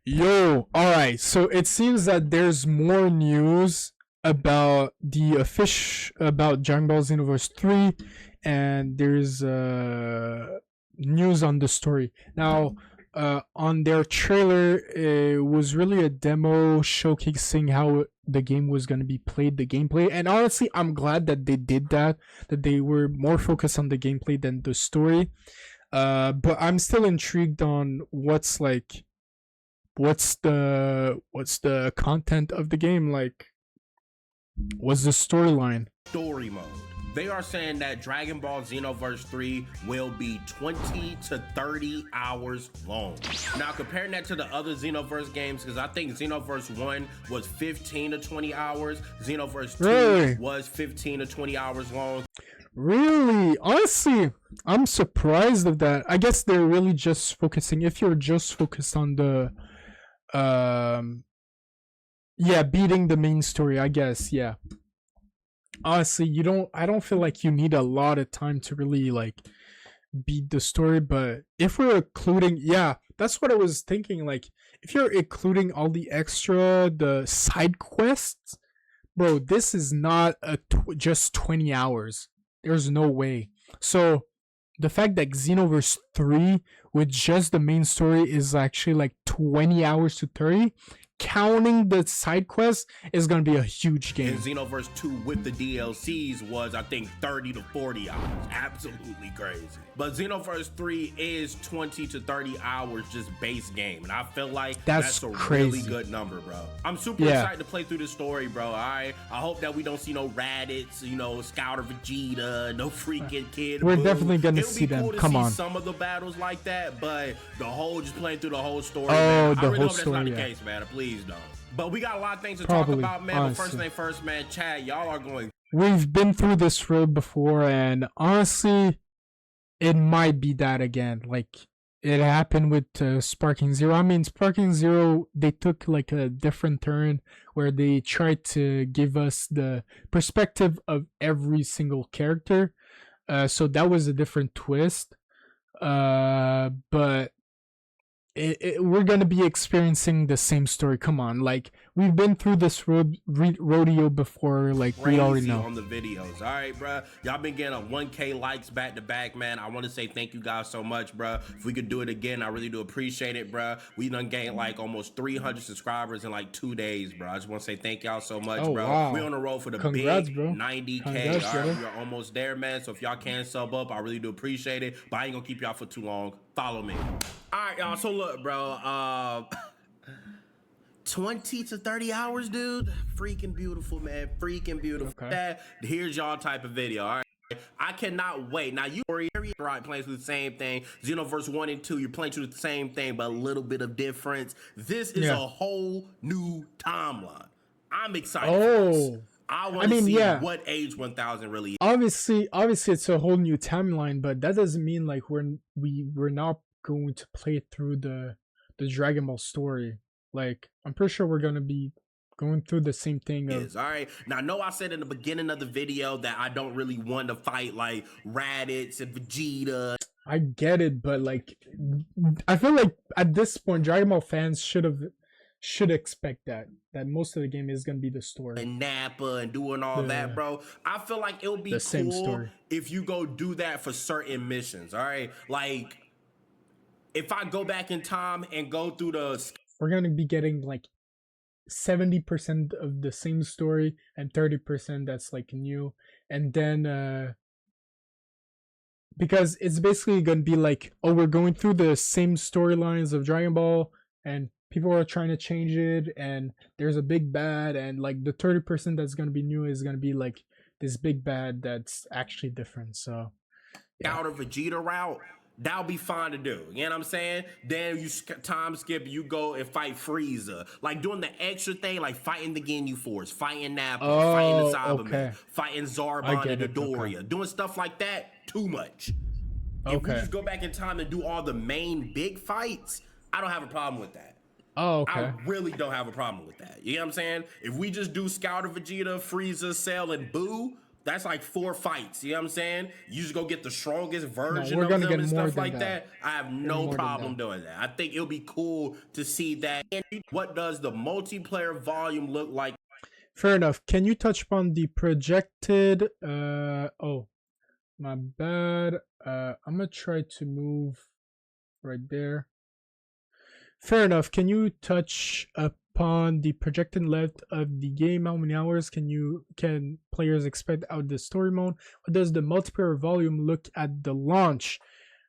Yo, alright, so it seems that there's more news about about Dragon Ball Xenoverse 3, and there's news on the story. Now, on their trailer, it was really a demo showcasing how the game was gonna be played, the gameplay. And honestly, I'm glad that they did that, that they were more focused on the gameplay than the story. But I'm still intrigued on what's the content of the game, like what's the storyline. Story mode. They are saying that Dragon Ball Xenoverse 3 will be 20 to 30 hours long. Now, comparing that to the other Xenoverse games, because I think Xenoverse 1 was 15 to 20 hours, Xenoverse 2 Really? was 15 to 20 hours long. Really, honestly, I'm surprised of that. I guess they're really just focusing, if you're just focused on the yeah, beating the main story, I guess. Yeah, honestly, I don't feel like you need a lot of time to really like beat the story. But if we're including, yeah, that's what I was thinking, like if you're including all the extra, the side quests, bro, this is not just 20 hours. There's no way. So the fact that Xenoverse 3 with just the main story is actually like 20 hours to 30, counting the side quests, is going to be a huge game. And Xenoverse 2 with the DLCs was, I think, 30 to 40 hours. Absolutely crazy. But Xenoverse 3 is 20 to 30 hours just base game. And I feel like that's a crazy, really good number, bro. I'm super excited to play through the story, bro. I hope that we don't see no Raditz, you know, Scout or Vegeta, no freaking Kid We're Buu. definitely going to see them. Cool to Come see on. some of the battles like that, but the whole, just playing through the whole story, Oh, man, the I really whole hope story, that's not yeah. the case, man. Please don't. But we got a lot of things to Probably, talk about, man. honestly. But first thing first, man, Chad, y'all are going. We've been through this road before, and honestly, it might be that again. Like it happened with Sparking Zero. I mean, Sparking Zero, they took like a different turn where they tried to give us the perspective of every single character. So that was a different twist. But we're gonna be experiencing the same story. Come on, like we've been through this rodeo before. Like we already know on the videos. All right, bro. Y'all been getting a 1K likes back to back, man. I want to say thank you guys so much, bro. If we could do it again, I really do appreciate it, bro. We done gained like almost 300 subscribers in like 2 days, bro. I just want to say thank y'all so much, bro. Wow. We on the road for the Congrats, big bro. 90K. Congrats, all right, brother. we are almost there, man. So if y'all can sub up, I really do appreciate it. But I ain't gonna keep y'all for too long. Follow me. All right, y'all. So look, bro. 20 to 30 hours, dude. Freaking beautiful, man. Freaking beautiful. Okay. Here's y'all type of video. All right. I cannot wait. Now you are right, playing through the same thing. Xenoverse 1 and 2, you're playing through the same thing, but a little bit of difference. This is a whole new timeline. I'm excited for this. I want to see what Age 1000 really is. Obviously it's a whole new timeline, but that doesn't mean like we're not going to play through the Dragon Ball story. Like I'm pretty sure we're gonna be going through the same thing. All right. Now, I know I said in the beginning of the video that I don't really want to fight like Raditz and Vegeta. I get it, but like I feel like at this point Dragon Ball fans should expect that most of the game is gonna be the story and Nappa and doing all that, bro. I feel like it'll be cool if you go do that for certain missions. All right, like if I go back in time and go through we're gonna be getting like 70% of the same story and 30% that's like new, and then because it's basically gonna be like, oh, we're going through the same storylines of Dragon Ball and people are trying to change it, and there's a big bad, and like the 30% that's gonna be new is gonna be like this big bad that's actually different. So out of Vegeta route, that'll be fine to do. You know what I'm saying? Then you time skip, you go and fight Frieza. Like doing the extra thing, like fighting the Ginyu Force, fighting Nappa, fighting the Cyberman, fighting Zarbon and Dodoria. Doing stuff like that, too much. If we just go back in time and do all the main big fights, I don't have a problem with that. I really don't have a problem with that. You know what I'm saying? If we just do Scout of Vegeta, Frieza, Cell, and Buu, That's like 4 fights. You know what I'm saying? You just go get the strongest No, version we're of gonna them get and more stuff than like that. that. I have Getting no more than problem that. doing that. I think it'll be cool to see that. And what does the multiplayer volume look like? Fair enough. Can you touch upon the projected? Oh, my bad. I'm gonna try to move right there. Fair enough. Can you touch upon the projected length of the game? How many hours can players expect out of the story mode? What does the multiplayer volume look at the launch?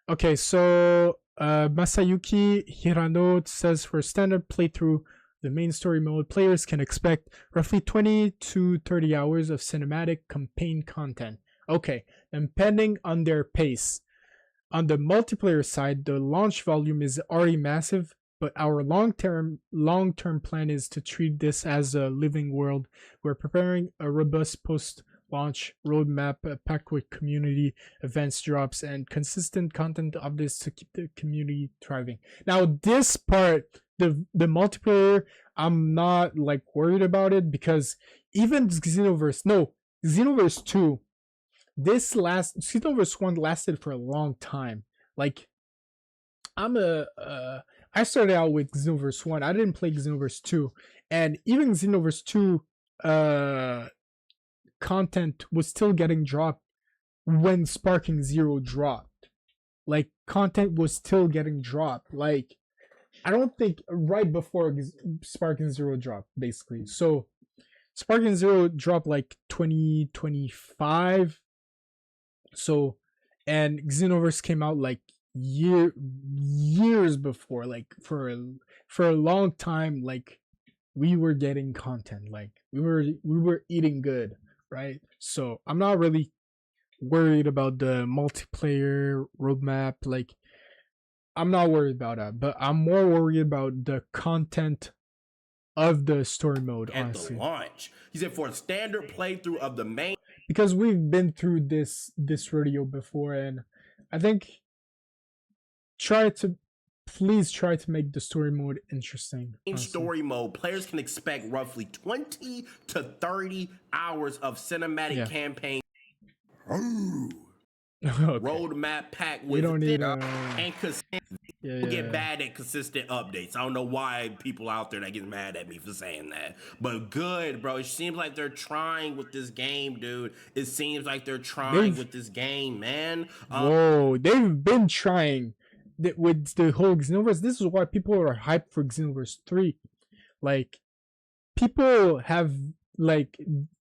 Okay, so Masayuki Hirano says for standard playthrough, the main story mode, players can expect roughly 20 to 30 hours of cinematic campaign content. Okay, depending on their pace. On the multiplayer side, the launch volume is already massive, but our long-term plan is to treat this as a living world. We're preparing a robust post-launch roadmap packed with community events, drops, and consistent content updates to keep the community thriving. Now, this part, the multiplayer, I'm not like worried about it because even Xenoverse 2, Xenoverse 1 lasted for a long time. Like, I started out with Xenoverse 1. I didn't play Xenoverse 2. And even Xenoverse 2 content was still getting dropped when Sparking Zero dropped. Like, content was still getting dropped. Like, I don't think right before Sparking Zero dropped, basically. So Sparking Zero dropped like 2025. So, and Xenoverse came out like years before, like for a long time. Like, we were getting content, like we were eating good, right? So I'm not really worried about the multiplayer roadmap. Like, I'm not worried about that, but I'm more worried about the content of the story mode, At honestly. the launch, he said for a standard playthrough of the main, Because we've been through this rodeo before, and I think please try to make the story mode interesting, honestly. story mode, players can expect roughly 20 to 30 hours of cinematic campaign. Okay. Roadmap packed We with don't need and get bad at consistent updates. I don't know why people out there that get mad at me for saying that, but good, bro. It seems like they're trying with this game, dude. It seems like they're trying with this game, man. Whoa, they've been trying with the whole Xenoverse. This is why people are hyped for Xenoverse 3. Like, people have, like,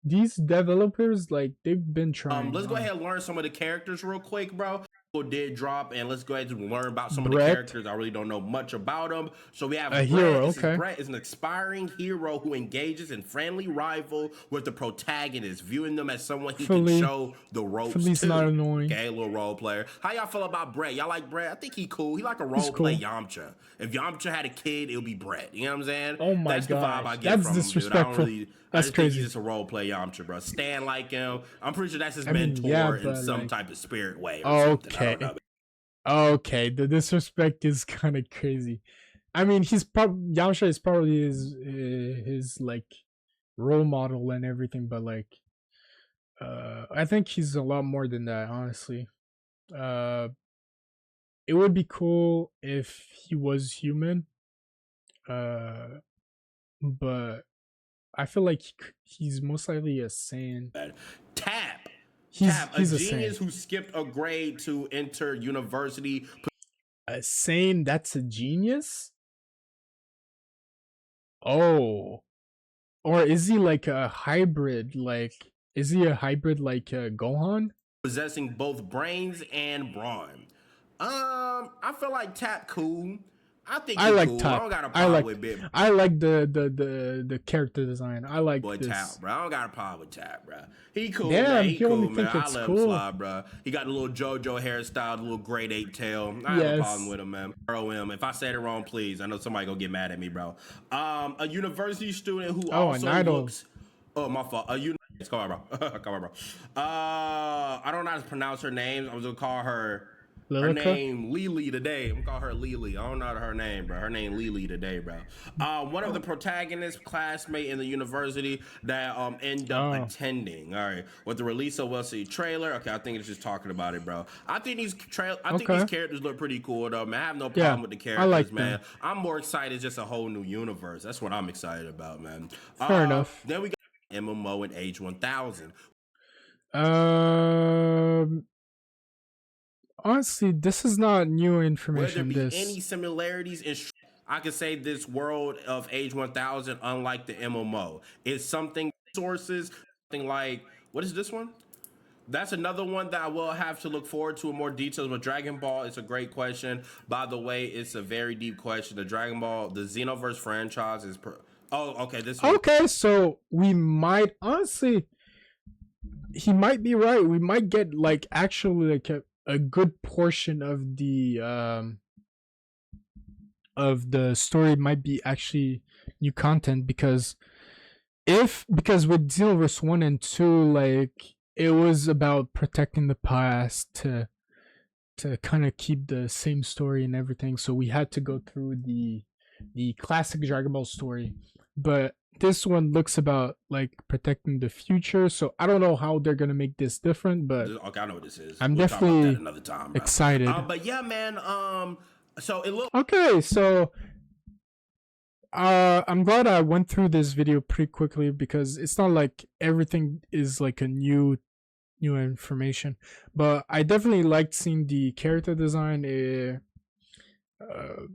these developers, like, they've been trying. Let's go ahead and learn some of the characters real quick, bro. Did drop, and let's go ahead and learn about some of the characters. I really don't know much about them. So we have a hero. Okay, Brett is an aspiring hero who engages in friendly rival with the protagonist, viewing them as someone he can show the ropes to. Not annoying. Okay, a little role player. How y'all feel about Brett? Y'all like Brett? I think he cool. He like a role play Yamcha. If Yamcha had a kid, it would be Brett. You know what I'm saying? Oh my god, that's the vibe I get from disrespectful. Him, dude. That's crazy. Think he's just a role play Yamcha, bro. Stan like him. I'm pretty sure that's his mentor in some type of spirit way. Or something. I don't know. Okay, the disrespect is kind of crazy. I mean, Yamcha is probably his like role model and everything, but like, I think he's a lot more than that, honestly. It would be cool if he was human, but I feel like he's most likely a Saiyan. Tap. He's a genius who skipped a grade to enter university. A Saiyan that's a genius? Oh. Or is he like a hybrid? Like, is he a hybrid like Gohan? Possessing both brains and brawn. I feel like Tap cool. I think I like cool. Tap. I don't got a problem with Bit. I like the character design. I like this. Tap, bro. I don't got a problem with Tap, bro. He cool, damn, man. He cool, man. I let him slide, bro. He got the little JoJo hairstyle, the little grade 8 tail. I have a problem with him, man. Him. If I said it wrong, please. I know somebody gonna get mad at me, bro. A university student who also looks. Oh, my fault. Come on, bro. Come on, bro. I don't know how to pronounce her name. I was gonna call her Her Lilica? name Lily today. I'm gonna call her Lily. I don't know her name, bro. Her name Lily today, bro. One of the protagonists, classmate in the university that end up Oh, attending. All right, with the release of Wesley trailer. Okay, I think it's just talking about it, bro. I think these okay. characters look pretty cool though, man. I have no Yeah, problem with the I characters, like man. them. I'm more excited. It's just a whole new universe. That's what I'm excited about, man. Fair enough. Then we got MMO and Age 1000. Um, honestly, this is not new Will there information. be any This. similarities in? I could say this world of Age 1000, unlike the MMO, is something sources, something like what is this one? That's another one that I will have to look forward to in more details. But Dragon Ball is a great question. By the way, it's a very deep question. The Dragon Ball, the Xenoverse franchise is. Oh, okay, this one. Okay, so we might honestly, he might be right. We might get like actually like a good portion of the story might be actually new content because because with Xenoverse 1 and 2 like it was about protecting the past to kind of keep the same story and everything, so we had to go through the classic Dragon Ball story. But this one looks about like protecting the future, so I don't know how they're gonna make this different, but Okay, I know what this is. I'm We'll talk about that definitely another time, bro. excited. But yeah, man. So it looks. Okay, so I'm glad I went through this video pretty quickly because it's not like everything is like a new information, but I definitely liked seeing the character design.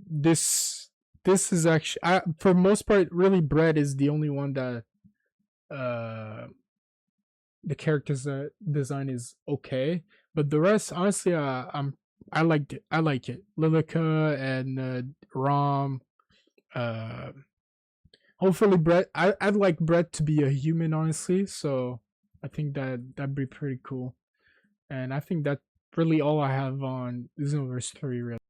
This is actually for most part really Bread is the only one that uh the characters design is okay, but the rest honestly I liked it. I like it. Lilica and Rom. Uh, hopefully Brett. I'd like Brett to be a human, honestly. So I think that'd be pretty cool. And I think that's really all I have on Xenoverse 3. Really.